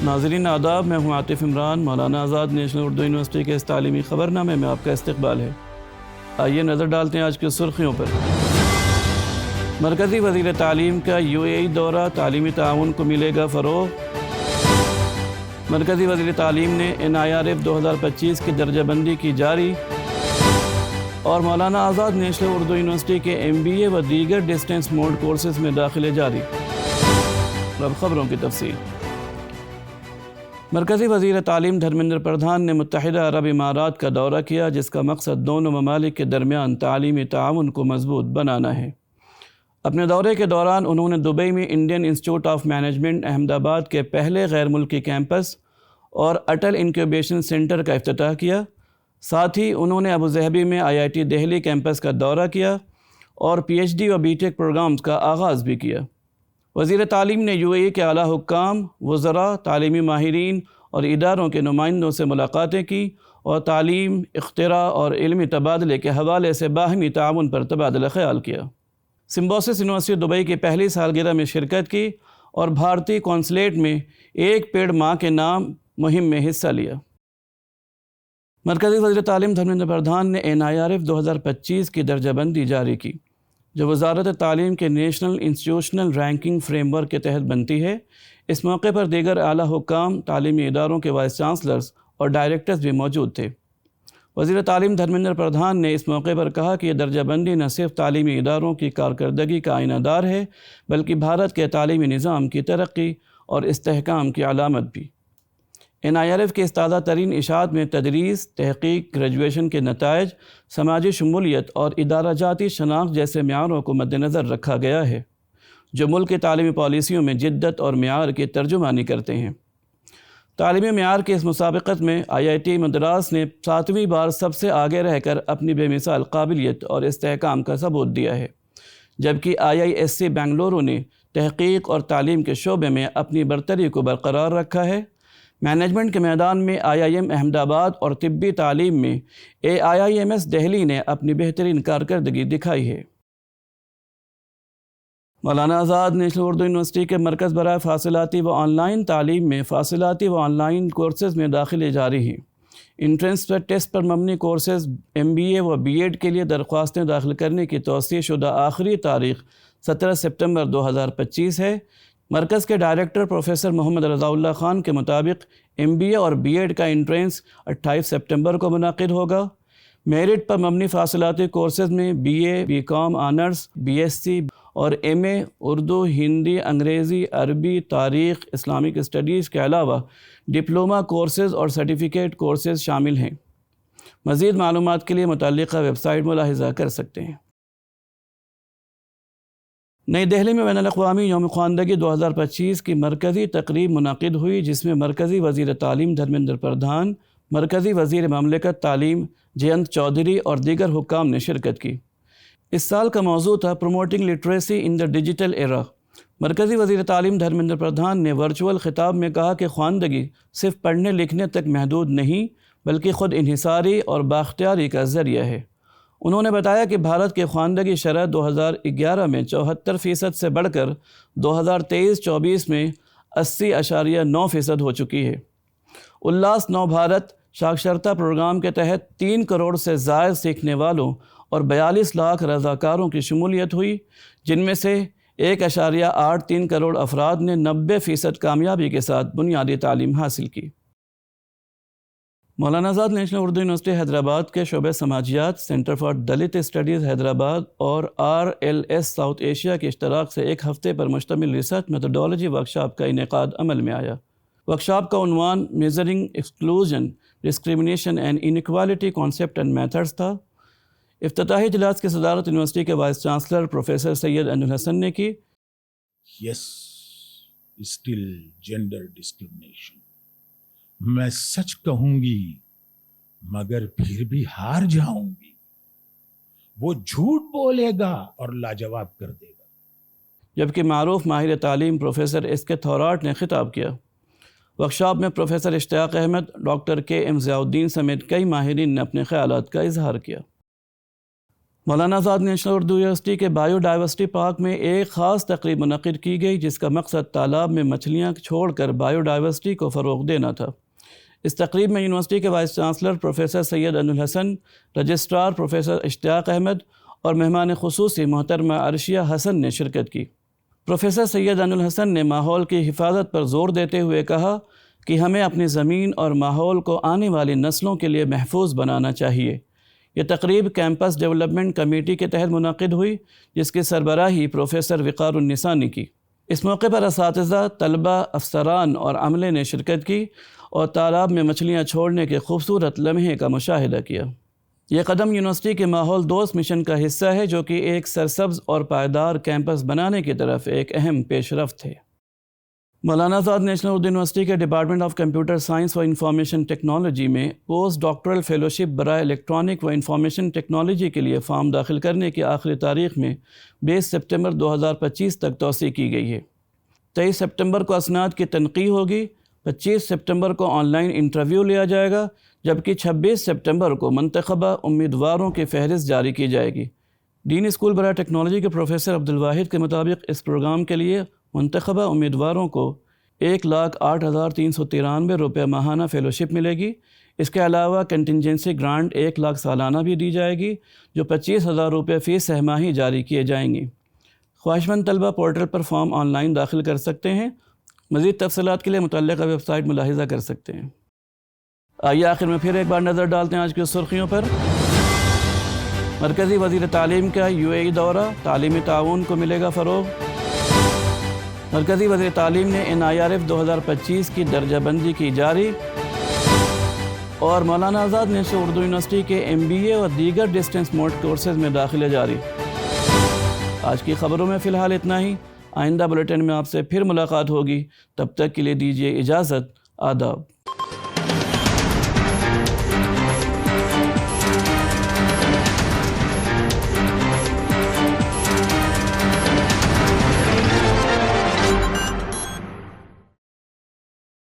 ناظرین آداب، میں ہوں عاطف عمران۔ مولانا آزاد نیشنل اردو یونیورسٹی کے اس تعلیمی خبرنامے میں آپ کا استقبال ہے۔ آئیے نظر ڈالتے ہیں آج کی سرخیوں پر۔ مرکزی وزیر تعلیم کا UAE دورہ، تعلیمی تعاون کو ملے گا فروغ۔ مرکزی وزیر تعلیم نے NIRF 2025 کی درجہ بندی کی جاری، اور مولانا آزاد نیشنل اردو یونیورسٹی کے MBA و دیگر ڈسٹینس موڈ کورسز میں داخلے جاری۔ اب خبروں کی تفصیل۔ مرکزی وزیر تعلیم دھرمیندر پردھان نے متحدہ عرب امارات کا دورہ کیا، جس کا مقصد دونوں ممالک کے درمیان تعلیمی تعاون کو مضبوط بنانا ہے۔ اپنے دورے کے دوران انہوں نے دبئی میں Indian Institute of Management Ahmedabad کے پہلے غیر ملکی کیمپس اور اٹل انکیوبیشن سینٹر کا افتتاح کیا۔ ساتھ ہی انہوں نے ابوظہبی میں IIT دہلی کیمپس کا دورہ کیا اور PhD و BTech پروگرامز کا آغاز بھی کیا۔ وزیر تعلیم نے UAE کے اعلیٰ حکام، وزراء، تعلیمی ماہرین اور اداروں کے نمائندوں سے ملاقاتیں کی اور تعلیم، اختراع اور علمی تبادلے کے حوالے سے باہمی تعاون پر تبادلہ خیال کیا۔ سمبوسس یونیورسٹی دبئی کی پہلی سالگرہ میں شرکت کی اور بھارتی قونصلیٹ میں ایک پیڑ ماں کے نام مہم میں حصہ لیا۔ مرکزی وزیر تعلیم دھرمیندر پردھان نے NIRF 2025 کی درجہ بندی جاری کی، جو وزارت تعلیم کے national institutional ranking frame work کے تحت بنتی ہے۔ اس موقع پر دیگر اعلیٰ حکام، تعلیمی اداروں کے وائس چانسلرز اور ڈائریکٹرز بھی موجود تھے۔ وزیر تعلیم دھرمیندر پردھان نے اس موقع پر کہا کہ یہ درجہ بندی نہ صرف تعلیمی اداروں کی کارکردگی کا آئینہ دار ہے، بلکہ بھارت کے تعلیمی نظام کی ترقی اور استحکام کی علامت بھی۔ NIRF کی اس تازہ ترین اشاعت میں تدریس، تحقیق، گریجویشن کے نتائج، سماجی شمولیت اور ادارہ جاتی شناخت جیسے معیاروں کو مد نظر رکھا گیا ہے، جو ملک کی تعلیمی پالیسیوں میں جدت اور معیار کی ترجمانی کرتے ہیں۔ تعلیمی معیار کے اس مسابقت میں IIT مدراس نے 7ویں بار سب سے آگے رہ کر اپنی بے مثال قابلیت اور استحکام کا ثبوت دیا ہے، جبکہ IISc بنگلورو نے تحقیق اور تعلیم کے شعبے میں اپنی برتری کو برقرار رکھا ہے۔ مینجمنٹ کے میدان میں IIM احمد آباد اور طبی تعلیم میں AIIMS دہلی نے اپنی بہترین کارکردگی دکھائی ہے۔ مولانا آزاد نیشنل اردو یونیورسٹی کے مرکز برائے فاصلاتی و آن لائن تعلیم میں فاصلاتی و آن لائن کورسز میں داخلے جاری ہیں۔ انٹرنس ٹیسٹ پر مبنی کورسز MBA و B.Ed کے لیے درخواستیں داخل کرنے کی توسیع شدہ آخری تاریخ 17 سپتمبر 2025 ہے۔ مرکز کے ڈائریکٹر پروفیسر محمد رضا اللہ خان کے مطابق MBA اور B.Ed کا انٹرنس 28 سپتمبر کو منعقد ہوگا۔ میرٹ پر مبنی فاصلاتی کورسز میں BA، BCom آنرز، BSc اور MA اردو، ہندی، انگریزی، عربی، تاریخ، اسلامک اسٹڈیز کے علاوہ ڈپلومہ کورسز اور سرٹیفکیٹ کورسز شامل ہیں۔ مزید معلومات کے لیے متعلقہ ویب سائٹ ملاحظہ کر سکتے ہیں۔ نئی دہلی میں بین الاقوامی یوم خواندگی 2025 کی مرکزی تقریب منعقد ہوئی، جس میں مرکزی وزیر تعلیم دھرمیندر پردھان، مرکزی وزیر مملکت تعلیم جینت چودھری اور دیگر حکام نے شرکت کی۔ اس سال کا موضوع تھا promoting literacy in the digital era. مرکزی وزیر تعلیم دھرمیندر پردھان نے ورچوئل خطاب میں کہا کہ خواندگی صرف پڑھنے لکھنے تک محدود نہیں، بلکہ خود انحصاری اور بااختیاری کا ذریعہ ہے۔ انہوں نے بتایا کہ بھارت کی خواندگی شرح 2011 میں 74% سے بڑھ کر 2023-24 میں 80.9% ہو چکی ہے۔ الاس نو بھارت ساکشرتا پروگرام کے تحت 3 کروڑ سے زائد سیکھنے والوں اور 42 لاکھ رضاکاروں کی شمولیت ہوئی، جن میں سے 1.83 کروڑ افراد نے 90% کامیابی کے ساتھ بنیادی تعلیم حاصل کی۔ مولانا آزاد نیشنل اردو یونیورسٹی حیدرآباد کے شعبہ سماجیات، centre for Dalit studies Hyderabad اور RLS ساؤتھ ایشیا کے اشتراک سے ایک ہفتے پر مشتمل ریسرچ میتھڈالوجی ورکشاپ کا انعقاد عمل میں آیا۔ ورکشاپ کا عنوان measuring exclusion, discrimination and inequality concept and methods تھا۔ افتتاحی اجلاس کی صدارت یونیورسٹی کے vice chancellor professor Syed Ainul Hasan نے کی۔ Yes, still gender discrimination. میں سچ کہوں گی مگر پھر بھی ہار جاؤں گی۔ وہ جھوٹ بولے گا اور لاجواب کر دے گا۔ جبکہ معروف ماہر تعلیم پروفیسر SK تھوراٹ نے خطاب کیا۔ ورکشاپ میں پروفیسر اشتیاق احمد، ڈاکٹر KM ضیاء الدین سمیت کئی ماہرین نے اپنے خیالات کا اظہار کیا۔ مولانا آزاد نیشنل اردو یونیورسٹی کے بایو ڈائیورسٹی پارک میں ایک خاص تقریب منعقد کی گئی جس کا مقصد تالاب میں مچھلیاں چھوڑ کر بایو ڈائیورسٹی کو فروغ دینا تھا۔ اس تقریب میں یونیورسٹی کے وائس چانسلر پروفیسر سید انور الحسن، رجسٹرار پروفیسر اشتیاق احمد اور مہمان خصوصی محترمہ عرشیہ حسن نے شرکت کی۔ پروفیسر سید انور الحسن نے ماحول کی حفاظت پر زور دیتے ہوئے کہا کہ ہمیں اپنی زمین اور ماحول کو آنے والی نسلوں کے لیے محفوظ بنانا چاہیے۔ یہ تقریب کیمپس ڈیولپمنٹ کمیٹی کے تحت منعقد ہوئی جس کی سربراہی پروفیسر وقار النساء نے کی۔ اس موقع پر اساتذہ، طلبہ، افسران اور عملے نے شرکت کی اور تالاب میں مچھلیاں چھوڑنے کے خوبصورت لمحے کا مشاہدہ کیا۔ یہ قدم یونیورسٹی کے ماحول دوست مشن کا حصہ ہے جو کہ ایک سرسبز اور پائیدار کیمپس بنانے کی طرف ایک اہم پیش رفت ہے۔ مولانا آزاد نیشنل اردو یونیورسٹی کے ڈپارٹمنٹ آف کمپیوٹر سائنس و انفارمیشن ٹیکنالوجی میں پوسٹ ڈاکٹرل فیلوشپ برائے الیکٹرانک و انفارمیشن ٹیکنالوجی کے لیے فارم داخل کرنے کی آخری تاریخ میں 20 سپتمبر 2025 تک توسیع کی گئی ہے۔ 23 سپتمبر کو اسناد کی تنقیح ہوگی، 25 سپتمبر کو آن لائن انٹرویو لیا جائے گا، جبکہ 26 سپتمبر کو منتخبہ امیدواروں کی فہرست جاری کی جائے گی۔ ڈین اسکول برائے ٹیکنالوجی کے پروفیسر عبدالواحد کے مطابق اس پروگرام کے لیے منتخبہ امیدواروں کو 1,08,393 روپے ماہانہ فیلوشپ ملے گی۔ اس کے علاوہ کنٹینجنسی گرانٹ 1 لاکھ سالانہ بھی دی جائے گی جو 25,000 روپے فی سہ ماہی جاری کیے جائیں گے۔ خواہش مند طلبہ portal per form on line داخل کر سکتے ہیں۔ مزید تفصیلات کے لیے متعلقہ ویب سائٹ ملاحظہ کر سکتے ہیں۔ آئیے آخر میں پھر ایک بار نظر ڈالتے ہیں آج کی سرخیوں پر۔ مرکزی وزیر تعلیم کا UAE دورہ، تعلیمی تعاون کو ملے گا فروغ۔ مرکزی وزیر تعلیم نے NIRF 2025 کی درجہ بندی کی جاری، اور مولانا آزاد نیشنل اردو یونیورسٹی کے MBA اور دیگر ڈسٹنس موڈ کورسز میں داخلے جاری۔ آج کی خبروں میں فی الحال اتنا ہی۔ آئندہ بلیٹن میں آپ سے پھر ملاقات ہوگی، تب تک کے لیے دیجیے اجازت۔ آداب۔